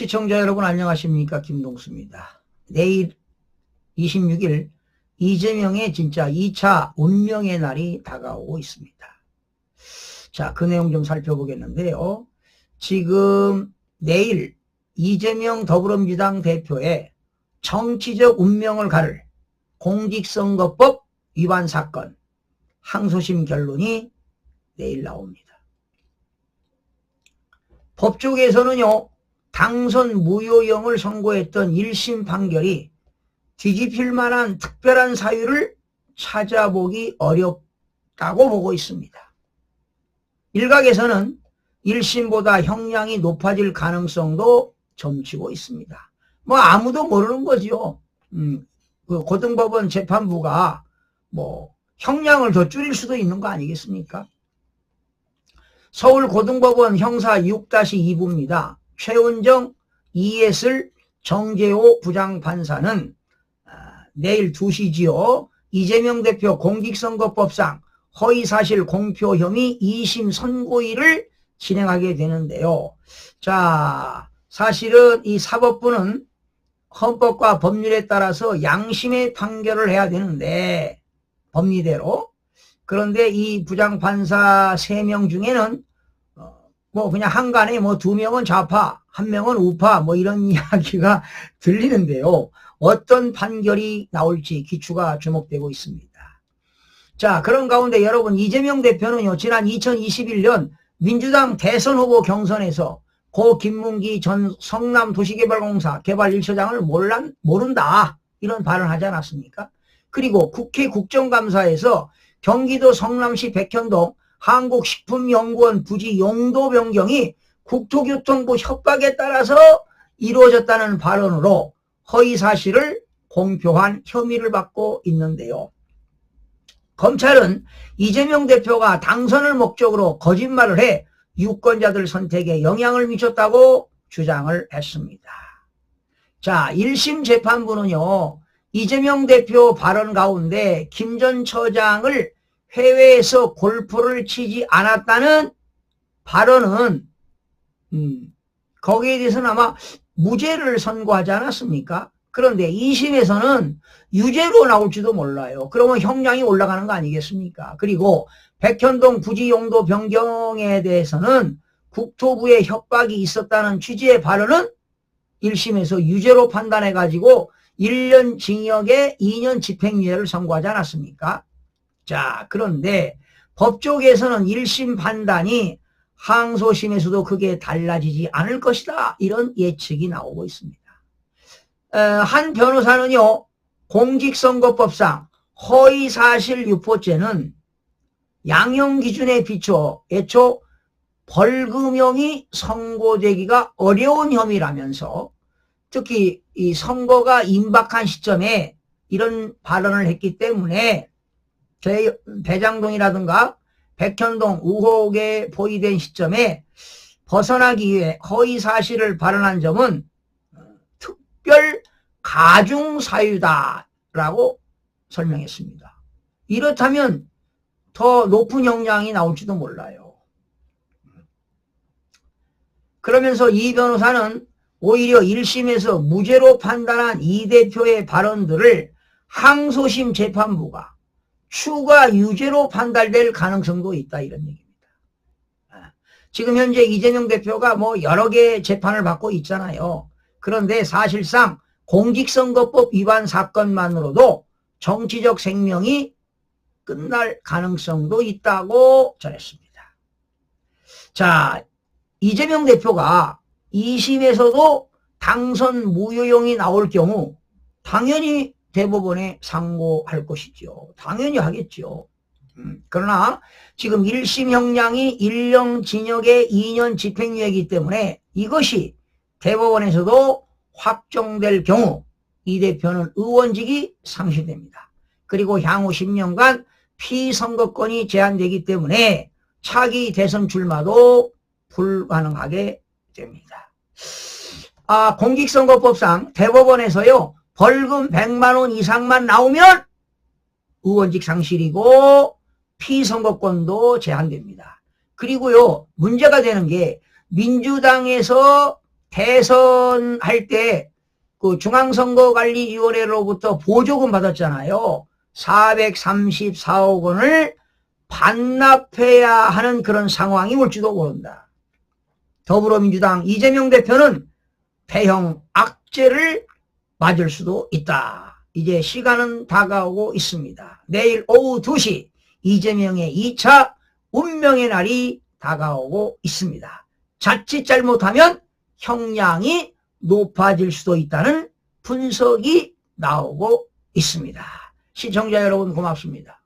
시청자 여러분 안녕하십니까? 김동수입니다. 내일 26일 이재명의 진짜 2차 운명의 날이 다가오고 있습니다. 자, 그 내용 좀 살펴보겠는데요. 지금 내일 이재명 더불어민주당 대표의 정치적 운명을 가를 공직선거법 위반 사건 항소심 결론이 내일 나옵니다. 법조계에서는요, 당선 무효형을 선고했던 1심 판결이 뒤집힐 만한 특별한 사유를 찾아보기 어렵다고 보고 있습니다. 일각에서는 1심보다 형량이 높아질 가능성도 점치고 있습니다. 뭐 아무도 모르는 거죠. 그 고등법원 재판부가 뭐 형량을 더 줄일 수도 있는 거 아니겠습니까? 서울고등법원 형사 6-2부입니다. 최은정, 이예슬, 정재호 부장판사는 내일 2시지요. 이재명 대표 공직선거법상 허위사실 공표 혐의 2심 선고일을 진행하게 되는데요. 자, 사실은 이 사법부는 헌법과 법률에 따라서 양심의 판결을 해야 되는데 법리대로. 그런데 이 부장판사 3명 중에는 뭐 그냥 한간에 뭐 2명은 좌파, 1명은 우파 뭐 이런 이야기가 들리는데요. 어떤 판결이 나올지 기추가 주목되고 있습니다. 자, 그런 가운데 여러분, 이재명 대표는요, 지난 2021년 민주당 대선 후보 경선에서 고 김문기 전 성남도시개발공사 개발 1처장을 모른다 이런 발언을 하지 않았습니까? 그리고 국회 국정감사에서 경기도 성남시 백현동 한국식품연구원 부지 용도 변경이 국토교통부 협박에 따라서 이루어졌다는 발언으로 허위사실을 공표한 혐의를 받고 있는데요. 검찰은 이재명 대표가 당선을 목적으로 거짓말을 해 유권자들 선택에 영향을 미쳤다고 주장을 했습니다. 자, 1심 재판부는요, 이재명 대표 발언 가운데 김 전 처장을 해외에서 골프를 치지 않았다는 발언은 거기에 대해서는 아마 무죄를 선고하지 않았습니까? 그런데 2심에서는 유죄로 나올지도 몰라요. 그러면 형량이 올라가는 거 아니겠습니까? 그리고 백현동 부지 용도 변경에 대해서는 국토부의 협박이 있었다는 취지의 발언은 1심에서 유죄로 판단해가지고 1년 징역에 2년 집행유예를 선고하지 않았습니까? 자, 그런데 법조계에서는 1심 판단이 항소심에서도 크게 달라지지 않을 것이다 이런 예측이 나오고 있습니다. 한 변호사는요, 공직선거법상 허위사실 유포죄는 양형기준에 비춰 애초 벌금형이 선고되기가 어려운 혐의라면서 특히 이 선거가 임박한 시점에 이런 발언을 했기 때문에 대장동이라든가 백현동 의혹에 포위된 시점에 벗어나기 위해 허위사실을 발언한 점은 특별 가중사유다라고 설명했습니다. 이렇다면 더 높은 형량이 나올지도 몰라요. 그러면서 이 변호사는 오히려 1심에서 무죄로 판단한 이 대표의 발언들을 항소심 재판부가 추가 유죄로 판단될 가능성도 있다 이런 얘기입니다. 지금 현재 이재명 대표가 뭐 여러 개의 재판을 받고 있잖아요. 그런데 사실상 공직선거법 위반 사건만으로도 정치적 생명이 끝날 가능성도 있다고 전했습니다. 자, 이재명 대표가 2심에서도 당선 무효형이 나올 경우 당연히 대법원에 상고할 것이죠. 당연히 하겠죠. 그러나 지금 1심 형량이 1년 징역에 2년 집행유예이기 때문에 이것이 대법원에서도 확정될 경우 이 대표는 의원직이 상실됩니다. 그리고 향후 10년간 피선거권이 제한되기 때문에 차기 대선 출마도 불가능하게 됩니다. 공직선거법상 대법원에서요, 벌금 100만 원 이상만 나오면 의원직 상실이고 피선거권도 제한됩니다. 그리고요, 문제가 되는 게 민주당에서 대선할 때 그 중앙선거관리위원회로부터 보조금 받았잖아요. 434억 원을 반납해야 하는 그런 상황이 올지도 모른다. 더불어민주당 이재명 대표는 대형 악재를 맞을 수도 있다. 이제 시간은 다가오고 있습니다. 내일 오후 2시 이재명의 2차 운명의 날이 다가오고 있습니다. 자칫 잘못하면 형량이 높아질 수도 있다는 분석이 나오고 있습니다. 시청자 여러분 고맙습니다.